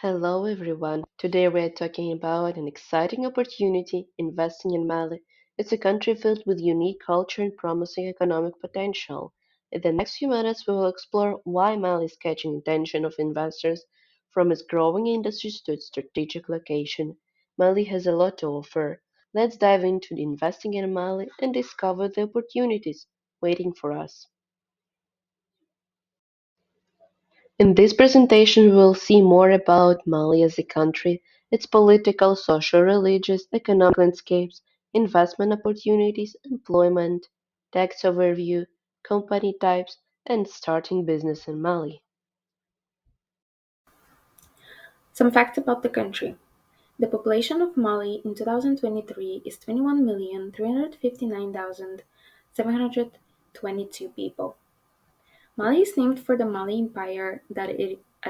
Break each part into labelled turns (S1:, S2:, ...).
S1: Hello everyone. Today we're talking about an exciting opportunity investing in Mali. It's a country filled with unique culture and promising economic potential. In the next few minutes, we will explore why Mali is catching attention of investors from its growing industries to its strategic location. Mali has a lot to offer. Let's dive into investing in Mali and discover the opportunities waiting for us. In this presentation we will see more about Mali as a country, its political, social, religious, economic landscapes, investment opportunities, employment, tax overview, company types, and starting business in Mali.
S2: Some facts about the country. The population of Mali in 2023 is 21,359,722 people. Mali is named for the Mali Empire at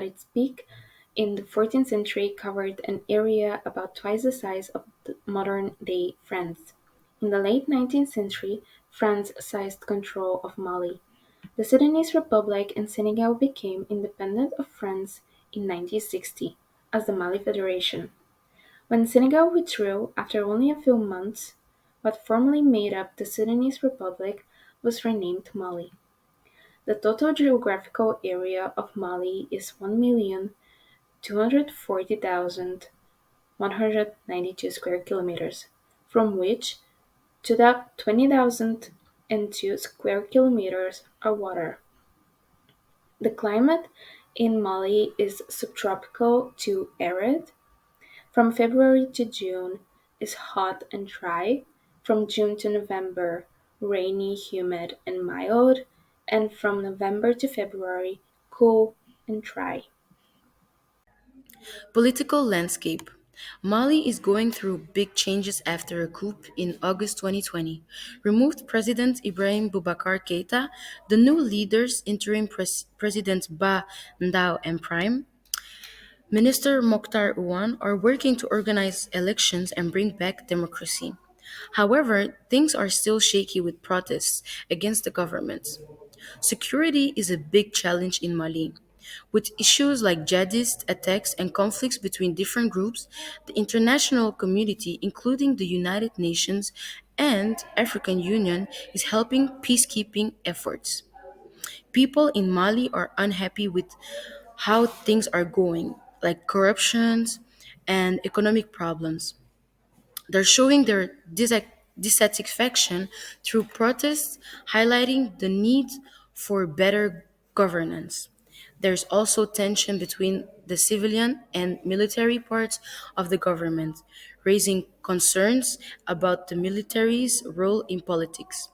S2: its peak in the 14th century covered an area about twice the size of modern-day France. In the late 19th century, France seized control of Mali. The Sudanese Republic and Senegal became independent of France in 1960 as the Mali Federation. When Senegal withdrew after only a few months, what formerly made up the Sudanese Republic was renamed Mali. The total geographical area of Mali is 1,240,192 square kilometers, from which 20,002 square kilometers are water. The climate in Mali is subtropical to arid. From February to June is hot and dry, from June to November rainy, humid, and mild, and from November to February cool and dry.
S3: Political landscape. Mali is going through big changes after a coup in August 2020 removed President Ibrahim Boubacar Keita, the new leaders, interim President Ba Ndao and Prime Minister Mokhtar Ouane, are working to organize elections and bring back democracy. However, things are still shaky with protests against the government. Security is a big challenge in Mali. With issues like jihadist attacks and conflicts between different groups, the international community, including the United Nations and African Union, is helping peacekeeping efforts. People in Mali are unhappy with how things are going, like corruptions and economic problems. They're showing their dissatisfaction through protests, highlighting the need for better governance. There's also tension between the civilian and military parts of the government, raising concerns about the military's role in politics.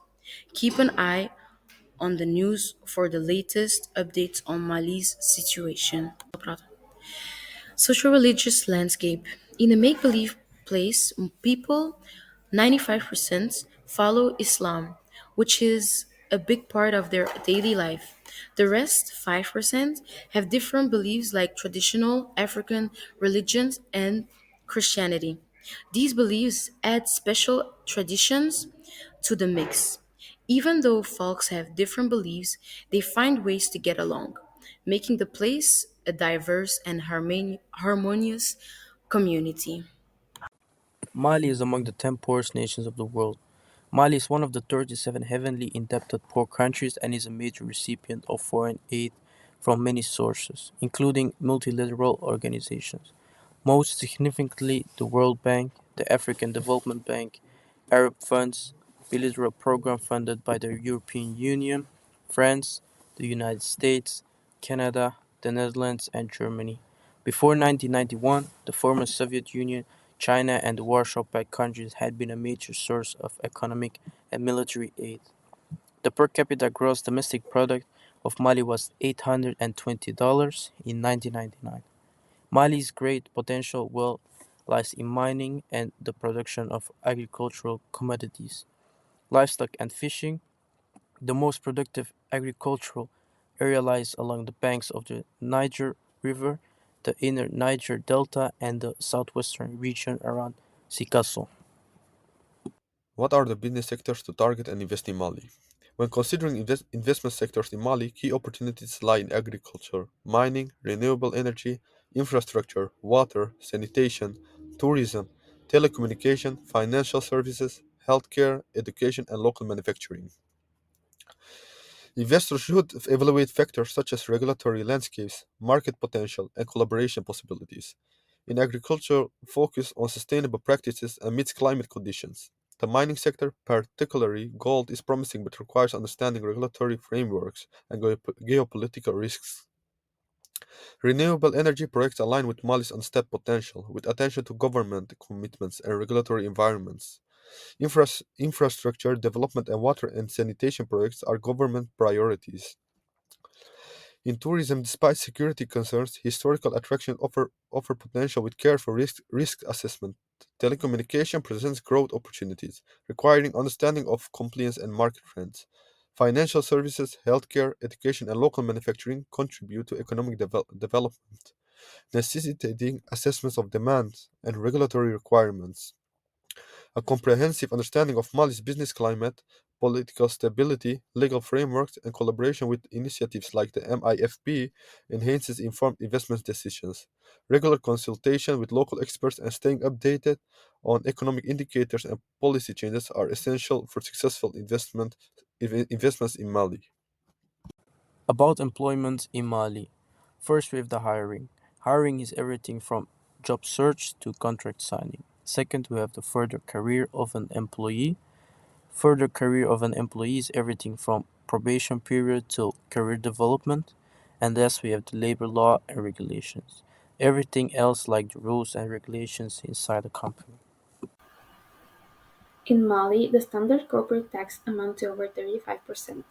S3: Keep an eye on the news for the latest updates on Mali's situation. Social religious landscape. In a make believe place, people, 95%, follow Islam, which is a big part of their daily life. The rest, 5%, have different beliefs like traditional African religions and Christianity. These beliefs add special traditions to the mix. Even though folks have different beliefs, they find ways to get along, making the place a diverse and harmonious community.
S4: Mali is among the 10 poorest nations of the world. Mali is one of the 37 heavily indebted poor countries and is a major recipient of foreign aid from many sources, including multilateral organizations. Most significantly, the World Bank, the African Development Bank, Arab funds, bilateral programs funded by the European Union, France, the United States, Canada, the Netherlands, and Germany. Before 1991, the former Soviet Union, China, and the Warsaw Pact countries had been a major source of economic and military aid. The per capita gross domestic product of Mali was $820 in 1999. Mali's great potential wealth lies in mining and the production of agricultural commodities, livestock and fishing. The most productive agricultural area lies along the banks of the Niger River, the inner Niger Delta, and the southwestern region around Sikasso.
S5: What are the business sectors to target and invest in Mali? When considering investment sectors in Mali, key opportunities lie in agriculture, mining, renewable energy, infrastructure, water, sanitation, tourism, telecommunication, financial services, healthcare, education, and local manufacturing. Investors should evaluate factors such as regulatory landscapes, market potential, and collaboration possibilities. In agriculture, focus on sustainable practices amidst climate conditions. The mining sector, particularly gold, is promising but requires understanding regulatory frameworks and geopolitical risks. Renewable energy projects align with Mali's untapped potential, with attention to government commitments and regulatory environments. Infrastructure development and water and sanitation projects are government priorities. In tourism, despite security concerns, historical attractions offer potential with careful risk assessment. Telecommunication presents growth opportunities, requiring understanding of compliance and market trends. Financial services, healthcare, education, and local manufacturing contribute to economic development, necessitating assessments of demand and regulatory requirements. A comprehensive understanding of Mali's business climate, political stability, legal frameworks, and collaboration with initiatives like the MIFP enhances informed investment decisions. Regular consultation with local experts and staying updated on economic indicators and policy changes are essential for successful investments in Mali.
S4: About employment in Mali. First, we have the hiring. Hiring is everything from job search to contract signing. Second, we have the further career of an employee. Further career of an employee is everything from probation period to career development. And last, we have the labor law and regulations. Everything else like the rules and regulations inside the company.
S2: In Mali, the standard corporate tax amounts to over 35%.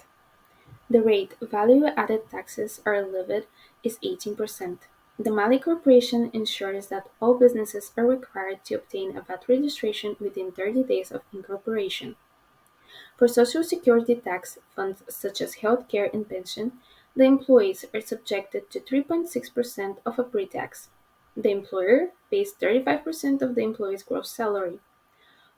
S2: The rate value-added taxes are levied is 18%. The Mali Corporation ensures that all businesses are required to obtain a VAT registration within 30 days of incorporation. For Social Security tax funds such as health care and pension, the employees are subjected to 3.6% of a pre-tax. The employer pays 35% of the employee's gross salary.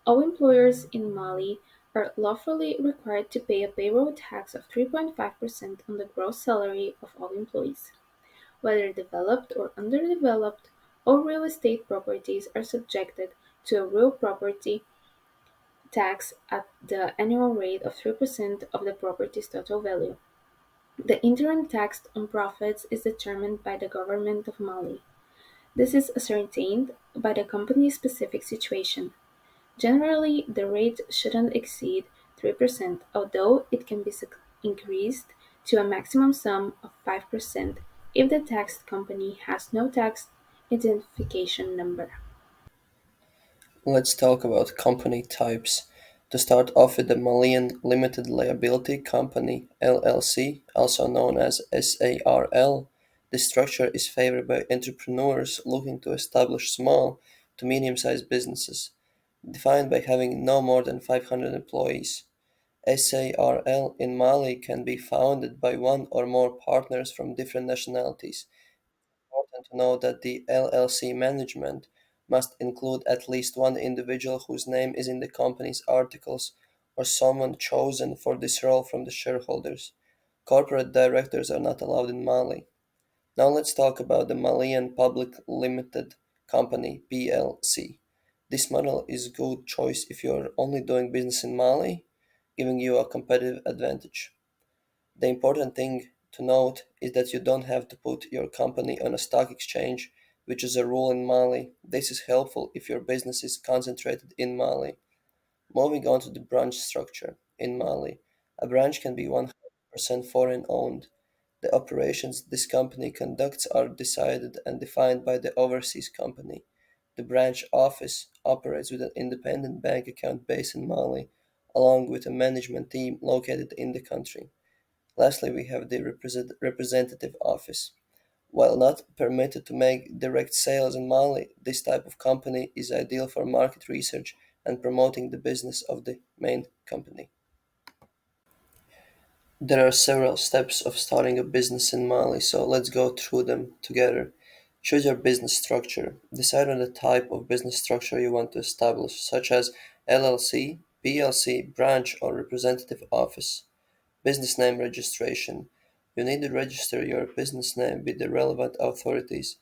S2: All employers in Mali are lawfully required to pay a payroll tax of 3.5% on the gross salary of all employees. Whether developed or underdeveloped, all real estate properties are subjected to a real property tax at the annual rate of 3% of the property's total value. The interim tax on profits is determined by the government of Mali. This is ascertained by the company's specific situation. Generally, the rate shouldn't exceed 3%, although it can be increased to a maximum sum of 5% if the taxed company has no tax identification number.
S6: Let's talk about company types. To start off with the Malian Limited Liability Company (LLC), also known as SARL, this structure is favored by entrepreneurs looking to establish small to medium-sized businesses, defined by having no more than 500 employees. SARL in Mali can be founded by one or more partners from different nationalities. Important to know that the LLC management must include at least one individual whose name is in the company's articles or someone chosen for this role from the shareholders. Corporate directors are not allowed in Mali. Now let's talk about the Malian Public Limited Company (PLC). This model is good choice if you're only doing business in Mali, giving you a competitive advantage. The important thing to note is that you don't have to put your company on a stock exchange, which is a rule in Mali. This is helpful if your business is concentrated in Mali. Moving on to the branch structure in Mali. A branch can be 100% foreign owned. The operations this company conducts are decided and defined by the overseas company. The branch office operates with an independent bank account based in Mali, along with a management team located in the country. Lastly, we have the representative office. While not permitted to make direct sales in Mali, this type of company is ideal for market research and promoting the business of the main company. There are several steps of starting a business in Mali, so let's go through them together. Choose your business structure. Decide on the type of business structure you want to establish, such as LLC, PLC, branch, or representative office. Business name registration. You need to register your business name with the relevant authorities.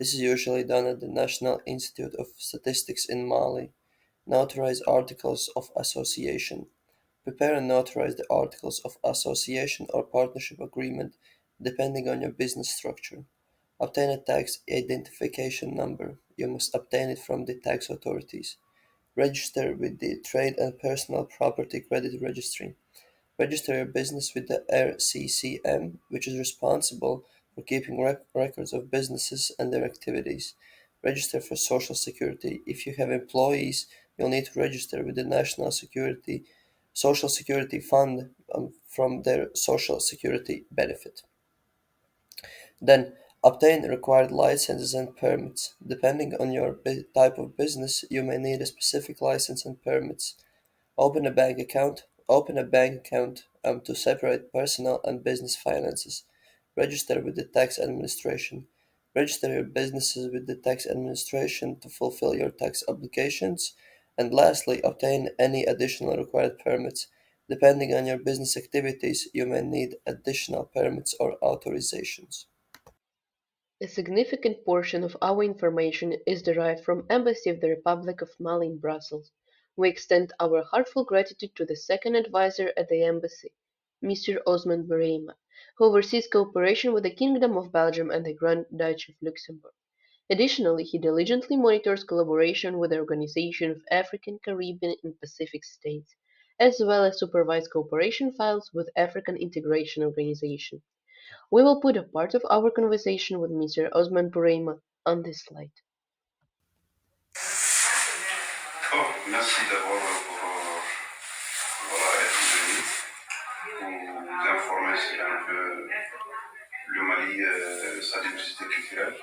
S6: This is usually done at the National Institute of Statistics in Mali. Notarize articles of association. Prepare and notarize the articles of association or partnership agreement depending on your business structure. Obtain a tax identification number. You must obtain it from the tax authorities. Register with the Trade and Personal Property Credit Registry. Register your business with the RCCM, which is responsible for keeping records of businesses and their activities. Register for Social Security. If you have employees, you'll need to register with the National Security Social Security Fund from their Social Security benefit. Then, obtain required licenses and permits. Depending on your type of business, you may need a specific license and permits. Open a bank account. Open a bank account to separate personal and business finances. Register with the tax administration. Register your businesses with the tax administration to fulfill your tax obligations. And lastly, obtain any additional required permits. Depending on your business activities, you may need additional permits or authorizations.
S1: A significant portion of our information is derived from Embassy of the Republic of Mali in Brussels. We extend our heartfelt gratitude to the second advisor at the Embassy, Mr. Osman Bereima, who oversees cooperation with the Kingdom of Belgium and the Grand Duchy of Luxembourg. Additionally, he diligently monitors collaboration with the Organization of African, Caribbean, and Pacific States, as well as supervise cooperation files with African Integration Organization. We will put a part of our conversation with Mr. Osman Bourema on this slide.
S7: Oh, merci d'abord pour être venu, pour vous informer sur un peu le Mali, sa diversité culturelle.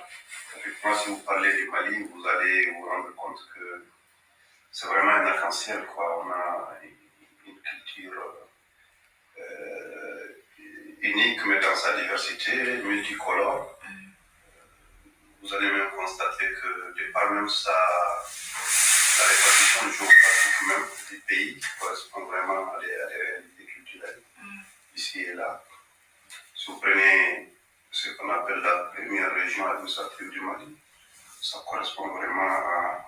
S7: Effectivement, si vous parlez du Mali, vous allez vous rendre compte que c'est vraiment un arc-en-ciel, quoi. On a une culture unique, mais dans sa diversité, multicolore. Vous allez même constater que, de par même la répartition géographique même des pays correspond vraiment à des réalités culturelles, ici et là. Si vous prenez ce qu'on appelle la première région administrative du Mali, ça correspond vraiment à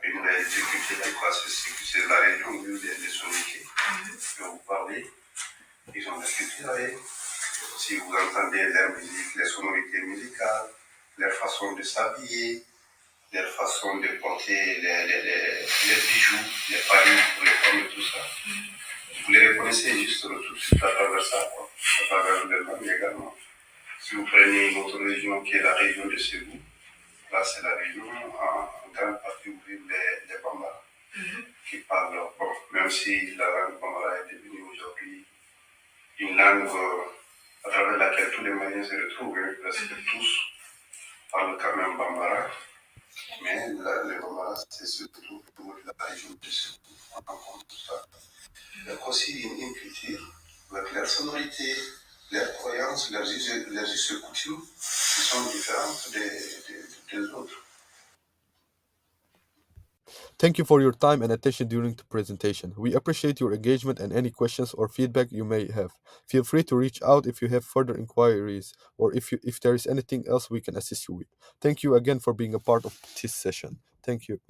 S7: une réalité culturelle. C'est la région où les Soninké que vous parlez. Ils ont des culturels. Si vous entendez leur musique, les sonorités musicales, leur façon de s'habiller, leur façon de porter les bijoux, les parures pour les femmes et tout ça. Vous les reconnaissez juste tout de suite à travers ça, quoi, à travers le langue également. Si vous prenez une autre région qui est la région de Ségou, là c'est la région en grande partie où vivent les Bambara, qui parlent, bon, même si la langue Bambara est devenue aujourd'hui une langue à travers laquelle tous les Maliens se retrouvent, hein, presque tous parlent quand même Bambara, mais les Bambara c'est surtout pour la région de Ségou, on rencontre tout ça. Il y a aussi une culture avec leurs sonorités, leurs croyances, leurs us et coutumes qui sont différentes des autres.
S5: Thank you for your time and attention during the presentation. We appreciate your engagement and any questions or feedback you may have. Feel free to reach out if you have further inquiries or if there is anything else we can assist you with. Thank you again for being a part of this session. Thank you.